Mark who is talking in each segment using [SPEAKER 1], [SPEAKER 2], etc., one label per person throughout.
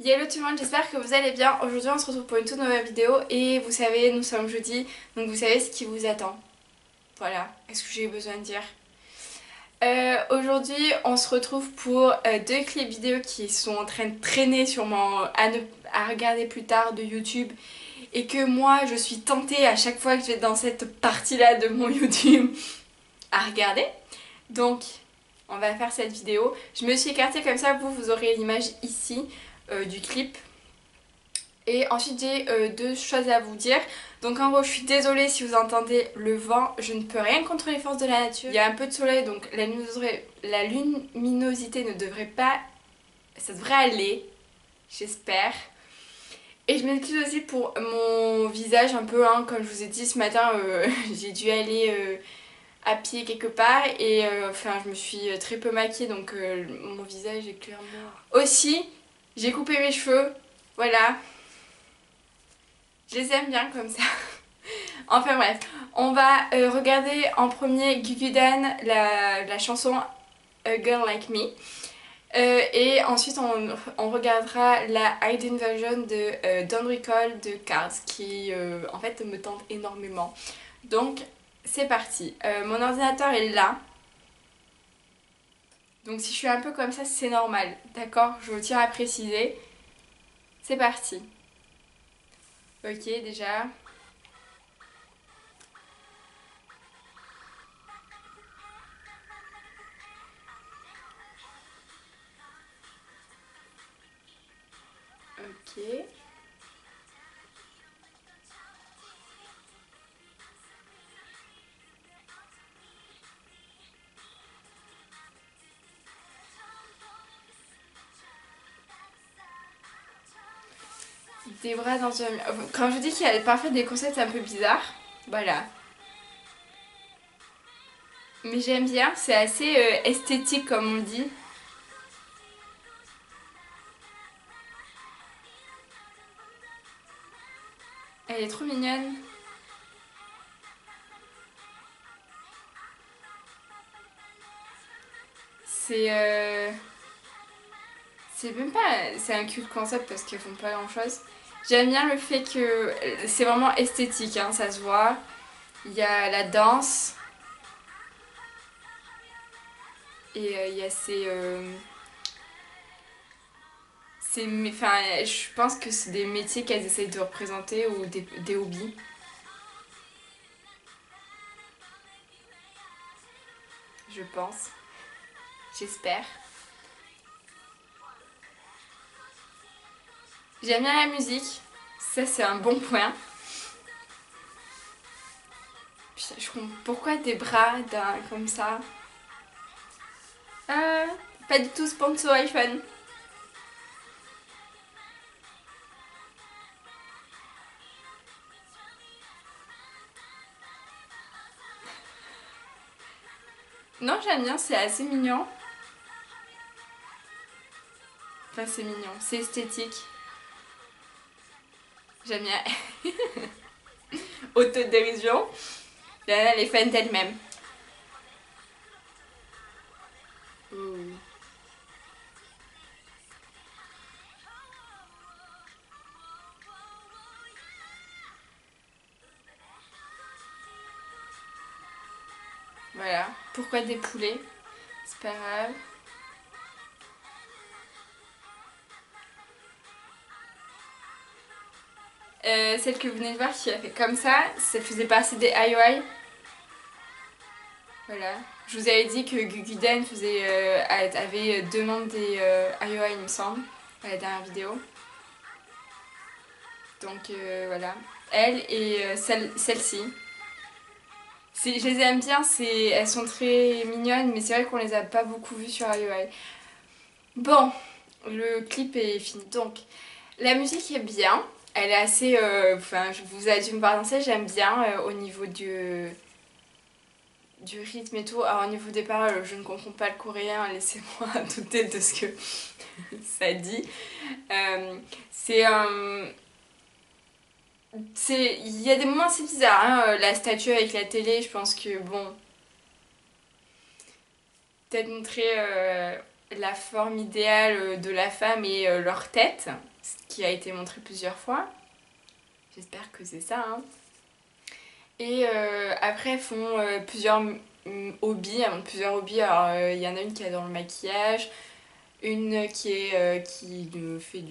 [SPEAKER 1] Hello tout le monde, j'espère que vous allez bien. Aujourd'hui on se retrouve pour une toute nouvelle vidéo et vous savez, nous sommes jeudi, donc vous savez ce qui vous attend. Voilà, est-ce que j'ai besoin de dire? Aujourd'hui on se retrouve pour deux clips vidéo qui sont en train de traîner sûrement à regarder plus tard de YouTube et que moi je suis tentée à chaque fois que je vais dans cette partie-là de mon YouTube à regarder. Donc on va faire cette vidéo. Je me suis écartée comme ça, vous aurez l'image ici du clip. Et ensuite j'ai deux choses à vous dire. Donc en gros je suis désolée si vous entendez le vent, je ne peux rien contre les forces de la nature. Il y a un peu de soleil donc la luminosité ne devrait pas... ça devrait aller, j'espère. Et je m'excuse aussi pour mon visage un peu, hein, comme je vous ai dit ce matin, j'ai dû aller à pied quelque part et enfin je me suis très peu maquillée donc mon visage est clairement... Aussi, j'ai coupé mes cheveux, voilà. Je les aime bien comme ça. Enfin bref, on va regarder en premier Gugudan, la chanson A Girl Like Me. Et ensuite on regardera la hidden version de Don't Recall de Cars qui en fait me tente énormément. Donc c'est parti. Mon ordinateur est là. Donc si je suis un peu comme ça c'est normal. D'accord? Je vous tiens à préciser. C'est parti. Ok déjà. Ok. Des bras dans un... Quand je dis qu'il y a parfois des concepts un peu bizarres, voilà. Mais j'aime bien, c'est assez esthétique comme on dit. Elle est trop mignonne. C'est... C'est même pas... C'est un cute concept parce qu'ils font pas grand chose. J'aime bien le fait que c'est vraiment esthétique, hein, ça se voit. Il y a la danse. Et il y a ces... Enfin, je pense que c'est des métiers qu'elles essayent de représenter ou des hobbies. Je pense. J'espère. J'aime bien la musique. Ça, c'est un bon point. Putain, je comprends pourquoi des bras comme ça. Euh, Pas du tout sponsor iPhone. Non, j'aime bien, c'est assez mignon. Enfin, c'est mignon, c'est esthétique. J'aime bien. Autodérision. Là, elle est fan d'elle-même. Ouh. Voilà. Pourquoi des poulets? C'est pas grave. Celle que vous venez de voir qui a fait comme ça faisait partie des IOI. Voilà. Je vous avais dit que Gugudan avait deux membres des IOI, il me semble, à la dernière vidéo. Donc voilà. Elle et celle-ci. Je les aime bien, elles sont très mignonnes, mais c'est vrai qu'on les a pas beaucoup vues sur IOI. Bon, le clip est fini. Donc, la musique est bien. Elle est assez... Enfin, vous avez dû me voir danser, j'aime bien au niveau du rythme et tout. Alors, au niveau des paroles, je ne comprends pas le coréen, laissez-moi douter de ce que ça dit. C'est un... Il y a des moments assez bizarres, hein. La statue avec la télé, je pense que bon... Peut-être montrer la forme idéale de la femme et leur tête, ce qui a été montré plusieurs fois. J'espère que c'est ça, hein. Et après, elles font plusieurs hobbies. Elles montrent plusieurs hobbies. Alors, il y en a une qui adore le maquillage, une qui fait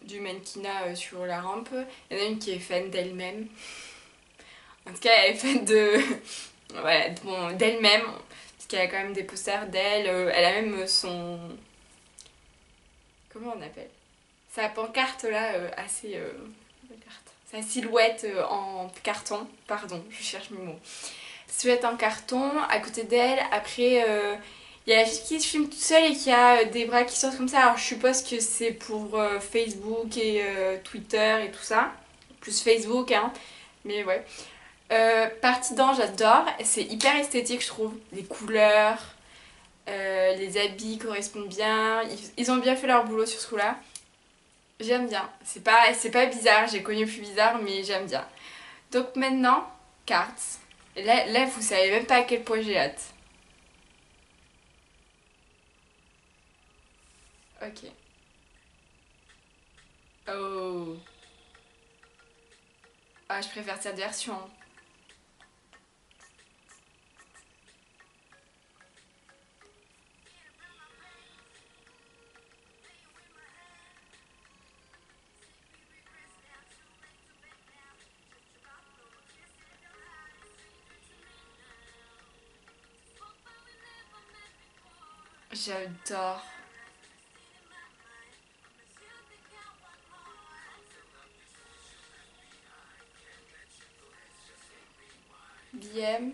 [SPEAKER 1] du mannequinat sur la rampe. Il y en a une qui est fan d'elle-même. En tout cas, elle est fan de... voilà, bon, d'elle-même. Parce qu'elle a quand même des posters d'elle. Elle a même son... Comment on appelle? Sa pancarte là, assez... sa silhouette en carton. Pardon, je cherche mes mots. Silhouette en carton, à côté d'elle. Après, il y a la fille qui se filme toute seule et qui a des bras qui sortent comme ça. Alors je suppose que c'est pour Facebook et Twitter et tout ça. Plus Facebook, hein. Mais ouais. Partidan, j'adore. C'est hyper esthétique, je trouve. Les couleurs, les habits correspondent bien. Ils ont bien fait leur boulot sur ce coup-là. J'aime bien. C'est pas bizarre. J'ai connu plus bizarre, mais j'aime bien. Donc maintenant, cartes. Là, vous savez même pas à quel point j'ai hâte. Ok. Oh. Ah, je préfère cette version. J'adore. BM.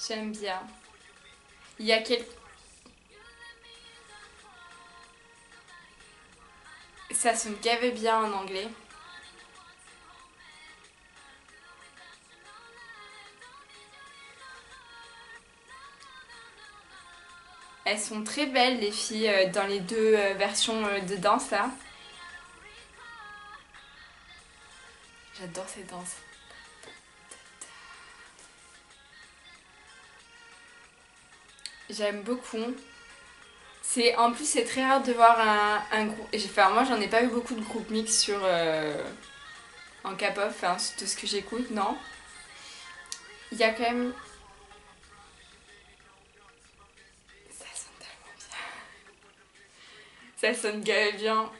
[SPEAKER 1] J'aime bien. Il y a quel... Ça sonne gavé bien en anglais. Elles sont très belles les filles dans les deux versions de danse là. J'adore ces danses. J'aime beaucoup. En plus c'est très rare de voir un groupe. Enfin, moi j'en ai pas eu beaucoup de groupes mix sur en K-pop, enfin de ce que j'écoute, non. Il y a quand même. Ça sonne tellement bien. Ça sonne gavé bien.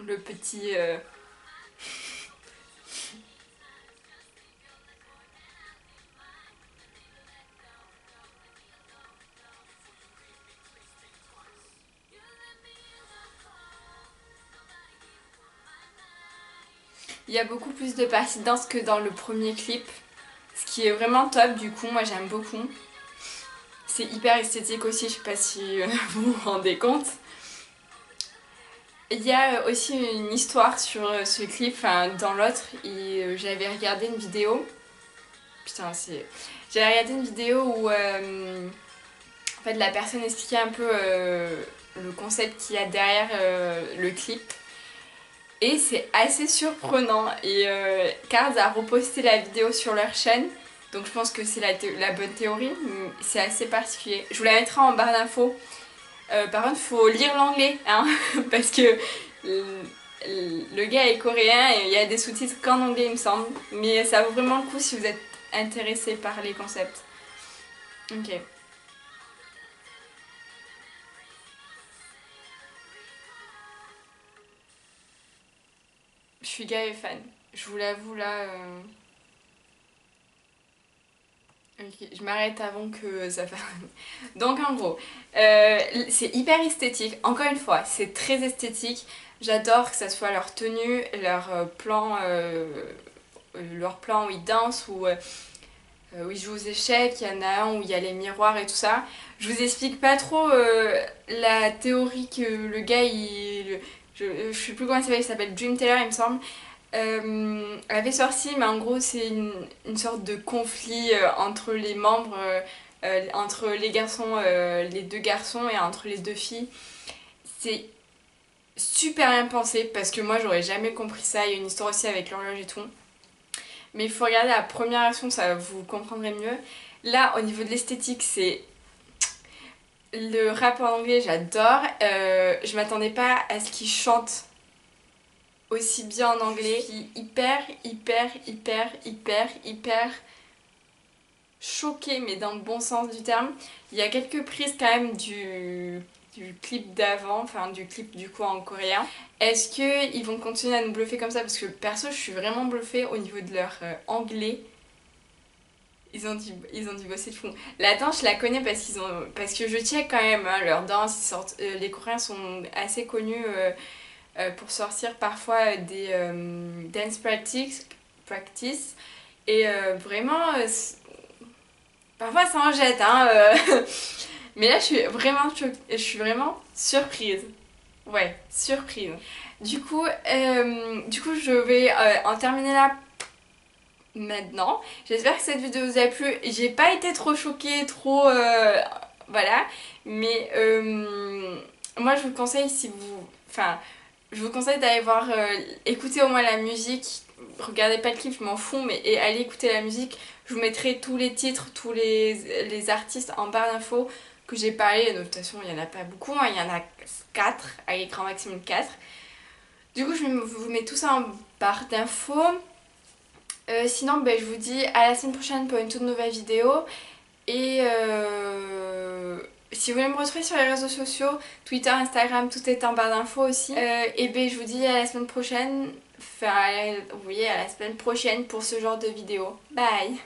[SPEAKER 1] Le petit. Il y a beaucoup plus de parties de danse que dans le premier clip. Ce qui est vraiment top du coup, moi j'aime beaucoup. C'est hyper esthétique aussi, je sais pas si vous vous rendez compte. Il y a aussi une histoire sur ce clip, enfin dans l'autre, et j'avais regardé une vidéo. Putain, c'est. J'avais regardé une vidéo où en fait la personne expliquait un peu le concept qu'il y a derrière le clip. Et c'est assez surprenant. Et Cars a reposté la vidéo sur leur chaîne. Donc je pense que c'est la bonne théorie. C'est assez particulier. Je vous la mettrai en barre d'infos. Par contre, il faut lire l'anglais. Hein, parce que le gars est coréen et il y a des sous-titres qu'en anglais, il me semble. Mais ça vaut vraiment le coup si vous êtes intéressé par les concepts. Ok. Je suis gavé fan. Je vous l'avoue là. Ok, je m'arrête avant que ça fasse. Donc en gros, c'est hyper esthétique. Encore une fois, c'est très esthétique. J'adore que ça soit leur tenue, leur plan où ils dansent ou où ils jouent aux échecs, il y en a un où il y a les miroirs et tout ça. Je vous explique pas trop la théorie que le gars, je sais plus comment il s'appelle Dream Teller il me semble, avait sorti, mais en gros c'est une sorte de conflit entre les membres, entre les garçons, les deux garçons et entre les deux filles. C'est super bien pensé parce que moi j'aurais jamais compris ça. Il y a une histoire aussi avec l'horloge et tout. Mais il faut regarder la première version, ça vous comprendrez mieux. Là, au niveau de l'esthétique, c'est le rap en anglais, j'adore. Je m'attendais pas à ce qu'il chante aussi bien en anglais. Je suis hyper choquée, mais dans le bon sens du terme. Il y a quelques prises quand même du clip d'avant, enfin du clip du coup en coréen. Est-ce qu'ils vont continuer à nous bluffer comme ça? Parce que perso, je suis vraiment bluffée au niveau de leur anglais. Ils ont dû bosser de fou. La danse, je la connais parce que je check quand même hein, leur danse. Les Coréens sont assez connus pour sortir parfois des dance practice. Et vraiment, parfois ça en jette. Hein, mais là, je suis vraiment surprise. Ouais, surprise. Du coup, je vais en terminer là maintenant. J'espère que cette vidéo vous a plu. J'ai pas été trop choquée, trop... voilà. Mais moi je vous conseille si vous... Enfin, je vous conseille d'aller voir... écouter au moins la musique. Regardez pas le clip, je m'en fous, mais et allez écouter la musique. Je vous mettrai tous les titres, tous les artistes en barre d'infos que j'ai parlé. De toute façon, il y en a pas beaucoup, hein. Il y en a 4, allez, grand maximum 4. Du coup, je vous mets tout ça en barre d'infos. Sinon, ben, je vous dis à la semaine prochaine pour une toute nouvelle vidéo. Et si vous voulez me retrouver sur les réseaux sociaux, Twitter, Instagram, tout est en barre d'infos aussi. Et ben, je vous dis à la semaine prochaine. Enfin, vous voyez, à la semaine prochaine pour ce genre de vidéo. Bye!